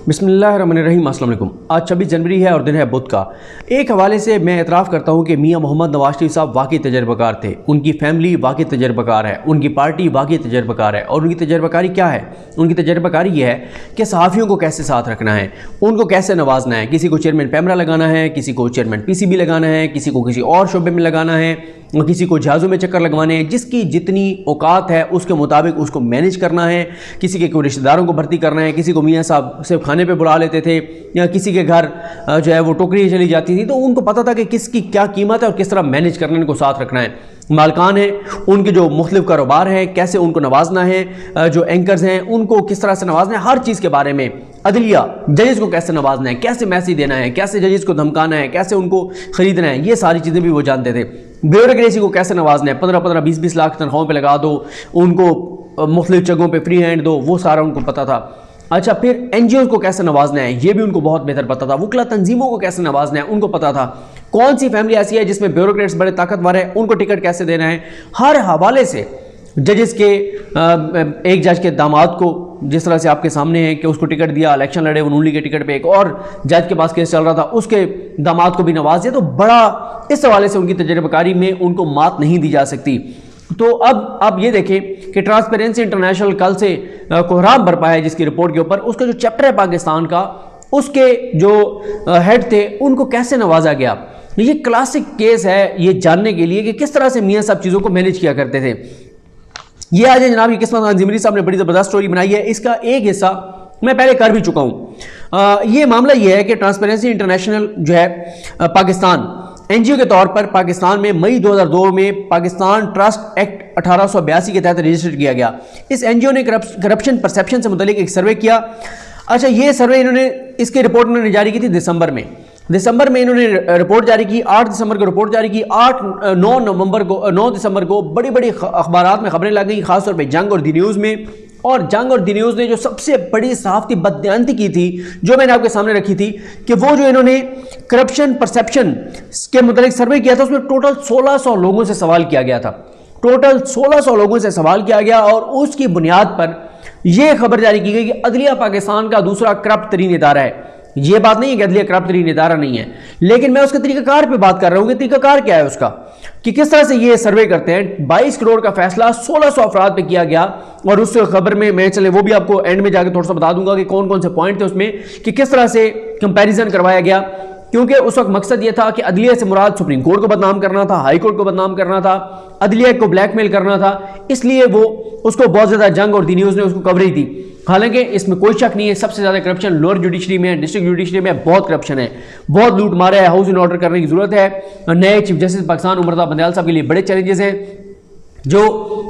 बिस्मिल्लाहिर्रहमानिर्रहीम। अस्सलाम वालेकुम। आज 26 जनवरी है और दिन है बुध का। एक हवाले से मैं एतराफ़ करता हूँ कि मियाँ मोहम्मद नवाज शरीफ साहब वाकई तजर्बाकार थे। उनकी फैमिली वाकई तजर्बाकार है, उनकी पार्टी वाकई तजर्बाकार है। और उनकी तजर्बाकारी क्या है? उनकी तजर्बाकारी ये है कि सहाफ़ियों को कैसे साथ रखना है, उनको कैसे नवाजना है। किसी को चेयरमैन पैमरा लगाना है, किसी को चेयरमैन PCB लगाना है, किसी को किसी और शोबे में लगाना है, किसी को जहाज़ों में चक्कर लगवाने हैं। जिसकी जितनी औकात है उसके मुताबिक उसको मैनेज करना है। किसी के कोई रिश्तेदारों को भर्ती करना है, किसी को मियाँ साहब सिर्फ खाने पे बुला लेते थे, या किसी के घर जो है वो टोकरी चली जाती थी। तो उनको पता था कि किसकी क्या कीमत है और किस तरह मैनेज करने को साथ रखना है। मालकान हैं, उनके जो मुख्तलिफ कारोबार हैं, कैसे उनको नवाजना है, जो एंकर्स हैं उनको किस तरह से नवाजना है, हर चीज़ के बारे में। अदलिया जजेस को कैसे नवाजना है, कैसे मैसेज देना है, कैसे जजेस को धमकाना है, कैसे उनको ख़रीदना है, ये सारी चीज़ें भी वो जानते थे। ब्यूरोक्रेसी को कैसे नवाजना है, 15-15, 20-20 लाख तनख्वाहों पे लगा दो, उनको मुख्तलिफ जगहों पे फ्री हैंड दो, वो सारा उनको पता था। अच्छा, फिर NGOs को कैसे नवाजना है, ये भी उनको बहुत बेहतर पता था। वकला तंजीमों को कैसे नवाजना है उनको पता था। कौन सी फैमिली ऐसी है जिसमें ब्यूरोक्रेट्स बड़े ताकतवर हैं, उनको टिकट कैसे देना है। हर हवाले से जजेस के एक जज के दामाद को जिस तरह से आपके सामने है कि उसको टिकट दिया, इलेक्शन लड़े, वो नून लीग के टिकट पे, एक और जज के पास केस चल रहा था, उसके दामाद को भी नवाज दिया। तो बड़ा इस हवाले से उनकी तजर्बाकारी में उनको मात नहीं दी जा सकती। तो अब आप ये देखें कि ट्रांसपेरेंसी इंटरनेशनल कल से कोहराम बरपा है जिसकी रिपोर्ट के ऊपर, उसका जो चैप्टर है पाकिस्तान का, उसके जो हेड थे उनको कैसे नवाजा गया। ये क्लासिक केस है ये जानने के लिए कि किस तरह से मियाँ साहब चीज़ों को मैनेज किया करते थे। ये आज जनाब ये किस्मत खान ज़िमरी साहब ने बड़ी ज़बरदस्त स्टोरी बनाई है। इसका एक हिस्सा मैं पहले कर भी चुका हूँ। ये मामला ये है कि ट्रांसपेरेंसी इंटरनेशनल जो है पाकिस्तान NGO के तौर पर पाकिस्तान में मई 2002 में पाकिस्तान ट्रस्ट एक्ट 1882 के तहत रजिस्टर किया गया। इस NGO ने करप्शन परसेप्शन से मुतालिक एक सर्वे किया। अच्छा, ये सर्वे इन्होंने इसकी रिपोर्ट उन्होंने जारी की थी दिसंबर में इन्होंने रिपोर्ट जारी की। 8 दिसंबर को रिपोर्ट जारी की। 9 दिसंबर को बड़ी बड़ी अखबारात में खबरें लग गई, खासतौर पर जंग और दी न्यूज़ में। और जंग और दी न्यूज़ ने जो सबसे बड़ी सहाफ़ती बददयांती की थी, जो मैंने आपके सामने रखी थी, कि वो जो इन्होंने करप्शन परसेप्शन के मुतालिक सर्वे किया था, उसमें टोटल 1600 लोगों से सवाल किया गया था। टोटल 1600 लोगों से सवाल किया गया और उसकी बुनियाद पर यह खबर जारी की गई कि अदलिया पाकिस्तान का दूसरा करप्ट तरीन इदारा है। ये बात नहीं है कि अदलिया करप्ट तरीन इदारा नहीं है, लेकिन मैं उसके तरीक़ाकार पे बात कर रहा हूँ कि तरीक़ाकार क्या है उसका, कि किस तरह से ये सर्वे करते हैं। 22 करोड़ का फैसला 1600 अफराद पे किया गया। और उस खबर में मैं चले वो भी आपको एंड में जाकर थोड़ा सा बता दूंगा कि कौन कौन से पॉइंट थे उसमें, कि किस तरह से कंपैरिजन करवाया गया। क्योंकि उस वक्त मकसद ये था कि अदलिया से मुराद सुप्रीम कोर्ट को बदनाम करना था, हाई कोर्ट को बदनाम करना था, अदलिया को ब्लैकमेल करना था। इसलिए वो उसको बहुत ज़्यादा जंग और दी न्यूज़ ने उसको कवरेज दी। हालांकि इसमें कोई शक नहीं है, सबसे ज़्यादा करप्शन लोअर जुडिशरी में, डिस्ट्रिक्ट जुडिशरी में बहुत करप्शन है, बहुत लूट मारा है। हाउस इन ऑर्डर करने की जरूरत है। नए चीफ जस्टिस पाकिस्तान उमर बंदयाल साहब के लिए बड़े चैलेंजेस हैं। जो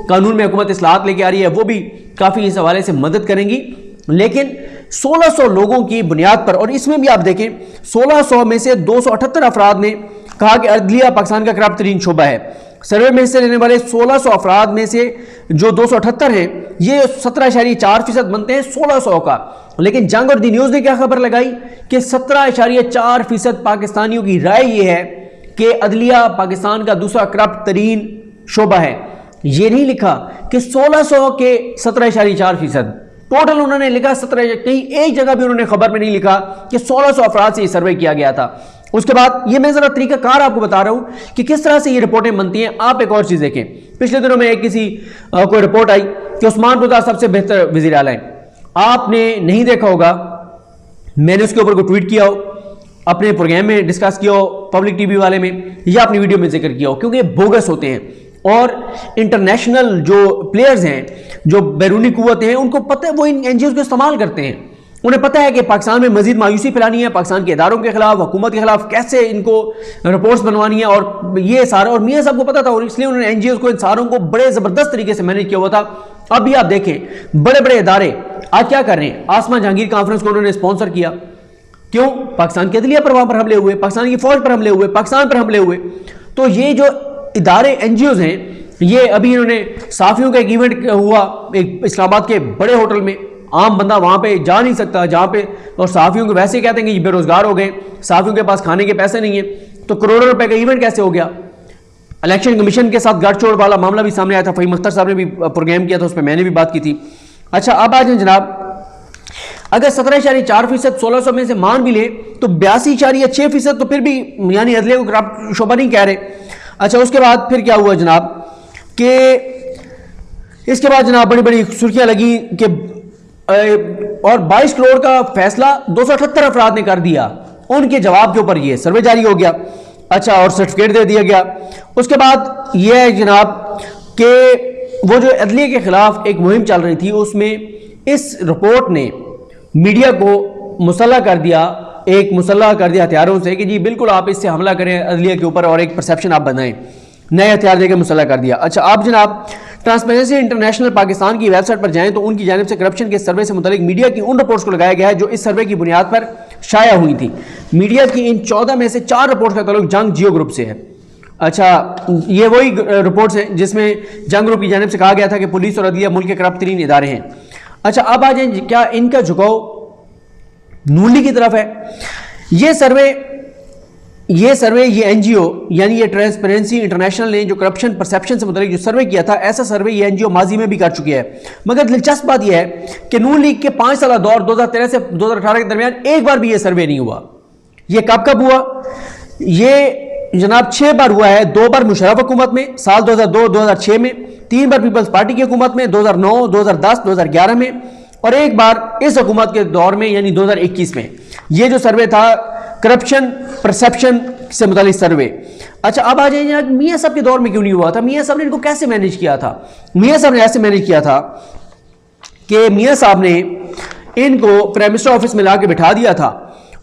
कानून में हुकूमत इस्लाहत लेके आ रही है वो भी काफ़ी इस हवाले से मदद करेंगी। लेकिन 1600 लोगों की बुनियाद पर, और इसमें भी आप देखें 1600 में से 278 अफराद ने कहा कि अदलिया पाकिस्तान का करप्ट तरीन शोबा है। सर्वे में हिस्से लेने वाले 1600 अफराद में से जो 278 हैं, ये 17.4% बनते हैं 1600 का। लेकिन जंग और दी न्यूज़ ने क्या खबर लगाई कि 17.4% पाकिस्तानियों की राय ये है कि अदलिया पाकिस्तान का दूसरा करप्ट तरीन शोबा है। ये नहीं लिखा कि 1600 के 17.4%, टोटल उन्होंने लिखा 17। कहीं एक जगह भी उन्होंने खबर में नहीं लिखा कि 1600 अफराद से सर्वे किया गया था। उसके बाद ये मैं जरा तरीकाकार आपको बता रहा हूं कि किस तरह से ये रिपोर्टें बनती हैं। आप एक और चीज देखें, पिछले दिनों में कोई रिपोर्ट आई कि उस्मान बुज़दार सबसे बेहतर वज़ीर आला है। आपने नहीं देखा होगा, मैंने उसके ऊपर कोई ट्वीट किया हो, अपने प्रोग्राम में डिस्कस किया हो, पब्लिक टीवी वाले में, या अपनी वीडियो में जिक्र किया हो, क्योंकि बोगस होते हैं। और इंटरनेशनल जो प्लेयर्स हैं, जो बैरूनी कुव्वतें हैं, उनको पता है, वो इन NGOs को इस्तेमाल करते हैं। उन्हें पता है कि पाकिस्तान में मजीद मायूसी फैलानी है, पाकिस्तान के इदारों के खिलाफ, हुकूमत के खिलाफ कैसे इनको रिपोर्ट्स बनवानी है, और ये सारा, और मियाँ साहब को पता था, और इसलिए उन्होंने NGOs को, इन सारों को बड़े ज़बरदस्त तरीके से मैनेज किया हुआ था। अब भी आप देखें बड़े बड़े इदारे आज क्या कर रहे हैं। आसमा जहांगीर कॉन्फ्रेंस को उन्होंने स्पॉन्सर किया, क्यों? पाकिस्तान के अदलिया पर हमले हुए, पाकिस्तान की फौज पर हमले हुए, पाकिस्तान पर हमले हुए। तो ये जो इदारे NGOs हैं, ये अभी इन्होंने साफियों का एक इवेंट हुआ एक इस्लामाबाद के बड़े होटल में, आम बंदा वहां पे जा नहीं सकता, जहां पे, और साफियों को वैसे कहते हैं कि बेरोजगार हो गए, साफियों के पास खाने के पैसे नहीं है, तो करोड़ों रुपए का इवेंट कैसे हो गया। इलेक्शन कमीशन के साथ गाठजोड़ वाला मामला भी सामने आया था, फहीम अख्तर साहब ने भी प्रोग्राम किया था, उस पर मैंने भी बात की थी। अच्छा, अब आ जाए जनाब अगर 17.4%, 1600 में से मान भी ले तो 82.6%, तो फिर भी यानी अदलिया को करप्ट शोबा नहीं कह रहे। अच्छा, उसके बाद फिर क्या हुआ जनाब कि इसके बाद जनाब बड़ी बड़ी सुर्खियां लगी कि और 22 करोड़ का फैसला 278 अफराद ने कर दिया। उनके जवाब के ऊपर ये सर्वे जारी हो गया। अच्छा, और सर्टिफिकेट दे दिया गया। उसके बाद यह है जनाब कि वो जो अदलिया के खिलाफ एक मुहिम चल रही थी, उसमें इस रिपोर्ट ने मीडिया को मुसल्लह कर दिया, हथियारों से कि जी बिल्कुल आप इससे हमला करें अदलिया के ऊपर और एक परसेप्शन आप बनाएं, नए हथियार देकर मुसल्लह कर दिया। अच्छा, आप जनाब ट्रांसपेरेंसी इंटरनेशनल पाकिस्तान की वेबसाइट पर जाएं तो उनकी जानिब से करप्शन के सर्वे से मुतालिक मीडिया की उन रिपोर्ट्स को लगाया गया है जो इस सर्वे की बुनियाद पर शाया हुई थी। मीडिया की इन 14 में से 4 रिपोर्ट्स का ताल्लुक जंग जियो ग्रुप से है। अच्छा, ये वही रिपोर्ट्स हैं जिसमें जंग ग्रुप की जानिब से कहा गया था कि पुलिस और अदलिया मुल्क के करप्ट तरीन इदारे हैं। अच्छा, अब आ जाए क्या इनका झुकाव नून लीग की तरफ है। ये सर्वे ये एनजीओ यानी ये ट्रांसपेरेंसी इंटरनेशनल ने जो करप्शन परसेप्शन से मुतालिक जो सर्वे किया था, ऐसा सर्वे ये एनजीओ माजी में भी कर चुकी है। मगर दिलचस्प बात यह है कि नून लीग के 5 साल दौर 2013 से 2018 के दरमियान एक बार भी ये सर्वे नहीं हुआ। ये कब हुआ? ये जनाब 6 बार हुआ है। 2 बार मुशर्रफ हुकूमत में साल 2002-2006 में, 3 बार पीपल्स पार्टी की हुकूमत में 2009, 2010, 2011 में, और एक बार इस हुकूमत के दौर में यानी 2021 में। ये जो सर्वे था करप्शन परसेप्शन से मुतालिक सर्वे। अच्छा, अब आ जाइए मियां साहब के दौर में क्यों नहीं हुआ था? मियां साहब ने इनको कैसे मैनेज किया था? मियां साहब ने ऐसे मैनेज किया था कि मियां साहब ने इनको प्राइम मिनिस्टर ऑफिस में ला के बिठा दिया था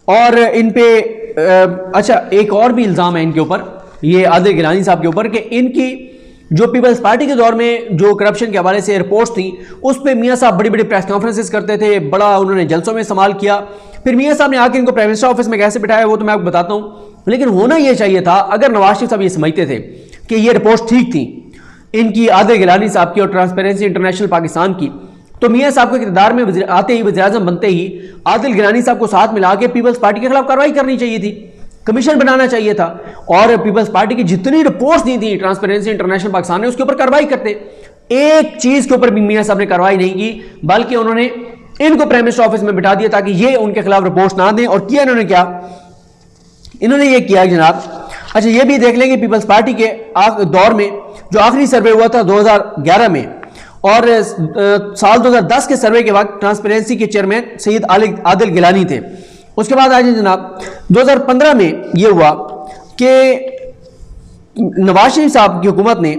और इन पे अच्छा, एक और भी इल्ज़ाम है इनके ऊपर, ये आदिल गिलानी साहब के ऊपर, कि इनकी जो पीपल्स पार्टी के दौर में जो करप्शन के हवाले से रिपोर्ट्स थी उस पर मियां साहब बड़ी बड़ी प्रेस कॉन्फ्रेंसेस करते थे, बड़ा उन्होंने जलसों में इस्तेमाल किया। फिर मियां साहब ने आके इनको प्राइम मिनिस्टर ऑफिस में कैसे बिठाया वो तो मैं आपको बताता हूं। लेकिन होना यह चाहिए था, अगर नवाज शरीफ साहब ये समझते थे कि ये रिपोर्ट्स ठीक थी इनकी, आदिल गिलानी साहब की और ट्रांसपेरेंसी इंटरनेशनल पाकिस्तान की, तो मियां साहब के इक़्तिदार में आते ही, वज़ीर-ए-आज़म बनते ही आदिल गिलानी साहब को साथ मिला के पीपल्स पार्टी के खिलाफ कार्रवाई करनी चाहिए थी, कमीशन बनाना चाहिए था और पीपल्स पार्टी की जितनी रिपोर्ट्स दी थी ट्रांसपेरेंसी इंटरनेशनल पाकिस्तान ने उसके ऊपर कार्रवाई करते। एक चीज के ऊपर भी मियां साहब ने कार्रवाई नहीं की, बल्कि उन्होंने इनको प्राइम मिनिस्टर ऑफिस में बिठा दिया ताकि ये उनके खिलाफ रिपोर्ट्स ना दें। और किया इन्होंने क्या? इन्होंने ये किया जनाब। अच्छा, ये भी देख लेंगे पीपल्स पार्टी के दौर में जो आखिरी सर्वे हुआ था 2011 में, और साल 2010 के सर्वे के वक्त ट्रांसपेरेंसी के चेयरमैन सैयद आदिल गिलानी थे। उसके बाद आज जनाब 2015 में यह हुआ कि नवाज शरीफ साहब की हुकूमत ने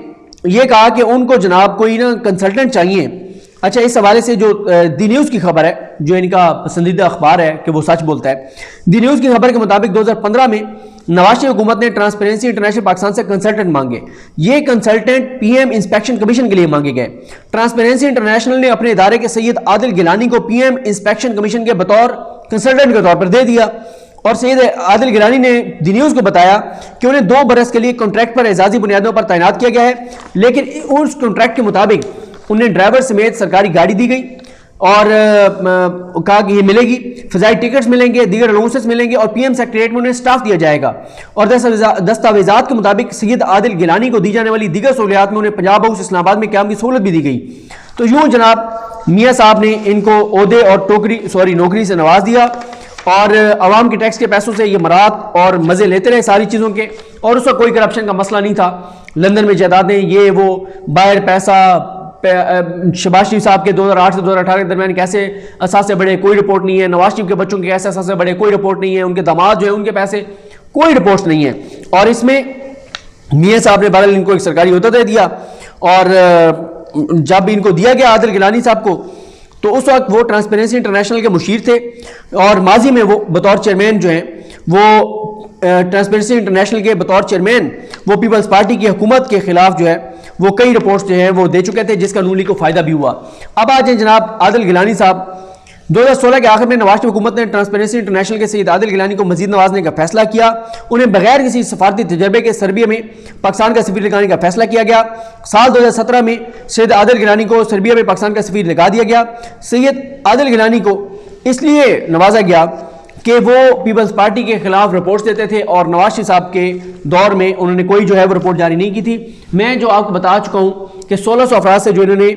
यह कहा कि उनको जनाब कोई ना कंसल्टेंट चाहिए। अच्छा, इस हवाले से जो दी न्यूज़ की खबर है, जो इनका पसंदीदा अखबार है कि वो सच बोलता है, दी न्यूज़ की खबर के मुताबिक 2015 में नवाज शरीफ हुकूमत ने ट्रांसपेरेंसी इंटरनेशनल पाकिस्तान से कंसल्टेंट मांगे। ये कंसल्टेंट पीएम इंस्पेक्शन कमीशन के लिए मांगे गए। ट्रांसपेरेंसी इंटरनेशनल ने अपने इदारे के सैयद आदिल गिलानी को पीएम इंस्पेक्शन कमीशन के बतौर कंसल्टेंट के तौर पर दे दिया और सैयद आदिल गिलानी ने दी न्यूज़ को बताया कि उन्हें 2 बरस के लिए कॉन्ट्रैक्ट पर एजाजी बुनियादों पर तैनात किया गया है, लेकिन उस कॉन्ट्रैक्ट के मुताबिक उन्हें ड्राइवर समेत सरकारी गाड़ी दी गई और कहा कि ये मिलेगी, फ़िज़ाई टिकट्स मिलेंगे, दीगर अलाउंसेस मिलेंगे और पीएम सेक्रेटरीट में उन्हें स्टाफ दिया जाएगा। और दस्तावेजात के मुताबिक सैयद आदिल गिलानी को दी जाने वाली दीगर सहूलियात में उन्हें पंजाब हाउस इस्लामाबाद में क़याम की सहूलत भी दी गई। तो यूँ जनाब मियाँ साहब ने इनको ओहदे और नौकरी से नवाज दिया और अवाम के टैक्स के पैसों से ये मरात और मज़े लेते रहे सारी चीज़ों के, और उसका कोई करप्शन का मसला नहीं था। लंदन में जायदादें, ये वो, बाहर पैसा, शहबाज शरीफ साहब के 2008 से 2018 के दरमियान कैसे असासे बढ़े, कोई रिपोर्ट नहीं है। नवाज शरीफ के बच्चों के कैसे असासे बढ़े, कोई रिपोर्ट नहीं है। उनके दामाद जो है उनके पैसे, कोई रिपोर्ट नहीं है। और इसमें मियाँ साहब ने बहरहाल इनको एक सरकारी ओहदा दे दिया और जब इनको दिया गया आदिल गिलानी साहब को, तो उस वक्त वो ट्रांसपेरेंसी इंटरनेशनल के मुशीर थे और माजी में वो बतौर चेयरमैन जो हैं वो ट्रांसपेरेंसी इंटरनेशनल के बतौर चेयरमैन वो पीपल्स पार्टी की हुकूमत के खिलाफ जो है वो कई रिपोर्ट्स जो हैं वो दे चुके थे, जिसका नून लीग को फायदा भी हुआ। अब आ जाए जनाब आदिल गिलानी साहब। 2016 के आखिर में नवाज शरीफ हुकूमत ने ट्रांसपेरेंसी इंटरनेशनल के सैयद आदिल गिलानी को मजीद नवाजने का फैसला किया। उन्हें बगैर किसी सफारती तजर्बे के सर्बिया में पाकिस्तान का सफीर लगाने का फैसला किया गया। साल 2017 में सैयद आदिल गिलानी को सर्बिया में पाकिस्तान का सफीर लगा दिया गया। सैयद आदिल गिलानी को इसलिए नवाजा गया कि वो पीपल्स पार्टी के खिलाफ रिपोर्ट्स देते थे और नवाज शरीफ साहब के दौर में उन्होंने कोई जो है वो रिपोर्ट जारी नहीं की थी। मैं जो आपको बता चुका हूँ कि 1600 अफराद से जो इन्होंने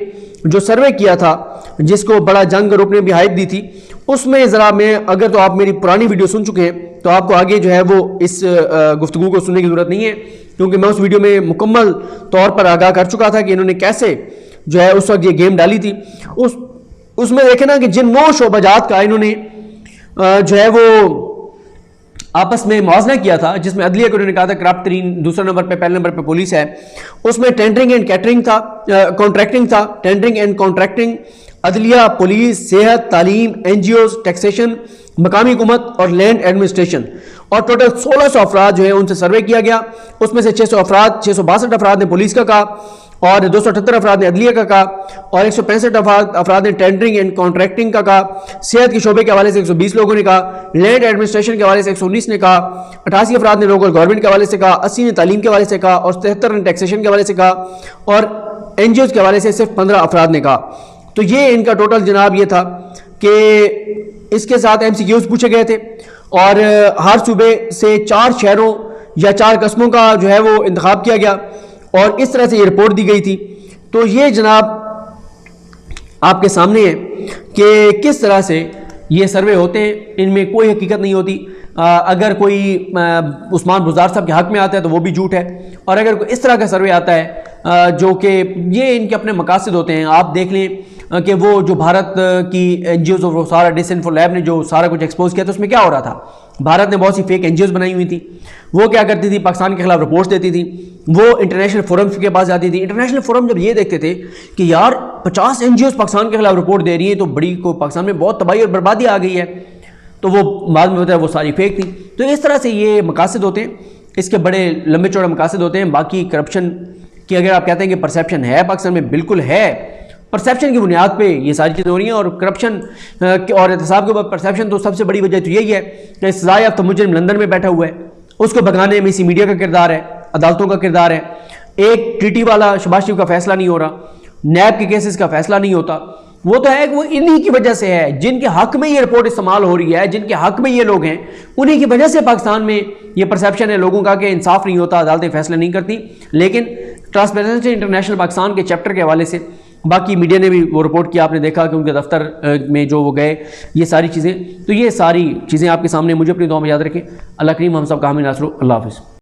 जो सर्वे किया था जिसको बड़ा जंग ग्रुप ने भी हाइप दी थी, उसमें ज़रा मैं, अगर तो आप मेरी पुरानी वीडियो सुन चुके हैं तो आपको आगे जो है वो इस गुफ्तगू को सुनने की ज़रूरत नहीं है, क्योंकि मैं उस वीडियो में मुकम्मल तौर पर आगाह कर चुका था कि इन्होंने कैसे जो है उस वक्त ये गेम डाली थी। उसमें देखें ना कि जिन 9 शोबाजात का इन्होंने जो है वो आपस में मुआवजा किया था, जिसमें अदलिया को उन्होंने कहा था करप्ट तरीन, दूसरे नंबर पे, पहले नंबर पे पुलिस है, उसमें टेंडरिंग एंड कैटरिंग था, कॉन्ट्रैक्टिंग था, टेंडरिंग एंड कॉन्ट्रैक्टिंग, अदलिया, पुलिस, सेहत, तालीम, एनजीओ, टैक्सेशन, मकामी हुकूमत और लैंड एडमिनिस्ट्रेशन। और टोटल 1600 अफराद जो है उनसे सर्वे किया गया। उसमें से 662 अफराद ने पुलिस का कहा और 278 अफराद ने अदलिया का कहा और 165 अफराद ने टेंडरिंग एंड कॉन्ट्रैक्टिंग का कहा। सेहत के शोबे के हवाले से 120 लोगों ने कहा, लैंड एडमिनिस्ट्रेशन के हवाले से 119 ने कहा, 88 अफराद ने लोकल गवर्नमेंट के हवाले से कहा, 80 ने तालीम के हवाले से कहा और 73 ने टैक्सेशन के हवाले से कहा और एनजीओ के हवाले से सिर्फ 15 अफराद ने कहा। तो ये इनका टोटल जनाब ये था कि इसके साथ MCQs पूछे गए थे और हर सूबे से 4 शहरों या 4 कस्बों का जो है वो इंतखाब किया गया और इस तरह से ये रिपोर्ट दी गई थी। तो ये जनाब आपके सामने है कि किस तरह से ये सर्वे होते हैं, इनमें कोई हकीकत नहीं होती। अगर कोई उस्मान बुज़दार साहब के हक़ में आता है तो वो भी झूठ है, और अगर कोई इस तरह का सर्वे आता है जो कि ये इनके अपने मकासद होते हैं, आप देख लें कि वो जो भारत की NGOs और वो सारा डिसइंफो लैब ने जो सारा कुछ एक्सपोज किया था, उसमें क्या हो रहा था। भारत ने बहुत सी फेक NGOs बनाई हुई थी, वो क्या करती थी, पाकिस्तान के खिलाफ रिपोर्ट्स देती थी, वो इंटरनेशनल फोरम्स के पास जाती थी। इंटरनेशनल फोरम जब ये देखते थे कि यार 50 NGOs पाकिस्तान के खिलाफ रिपोर्ट दे रही है तो बड़ी को पाकिस्तान में बहुत तबाही और बर्बादी आ गई है, तो वो बाद में बताया वो सारी फेक थी। तो इस तरह से ये मकासद होते हैं, इसके बड़े लंबे चौड़े मकासद होते हैं। बाकी करप्शन की अगर आप कहते हैं कि परसेप्शन है पाकिस्तान में, बिल्कुल है। परसेप्शन की बुनियाद पे ये सारी चीज़ें हो रही हैं और करप्शन और एहतसाब के बाद परसेप्शन, तो सबसे बड़ी वजह तो यही है कि सज़ा याफ्ता मुजरिम लंदन में बैठा हुआ है, उसको भगाने में इसी मीडिया का किरदार है, अदालतों का किरदार है। एक TT वाला शहबाज शरीफ का फैसला नहीं हो रहा, नैब के केसेस का फैसला नहीं होता, वो तो है वो इन्हीं की वजह से है। जिनके हक में ये रिपोर्ट इस्तेमाल हो रही है, जिनके हक में ये लोग हैं, उन्हीं की वजह से पाकिस्तान में ये परसेप्शन है लोगों का कि इंसाफ नहीं होता, अदालतें फैसले नहीं करती। लेकिन ट्रांसपेरेंसी इंटरनेशनल पाकिस्तान के चैप्टर के हवाले से बाकी मीडिया ने भी वो रिपोर्ट किया, आपने देखा कि उनके दफ्तर में जो वो गए, ये सारी चीज़ें, तो ये सारी चीज़ें आपके सामने। मुझे अपनी दुआ में याद रखें। अल्लाह करीम हम सब का हामी नासरो। अल्लाह हाफ़िज़।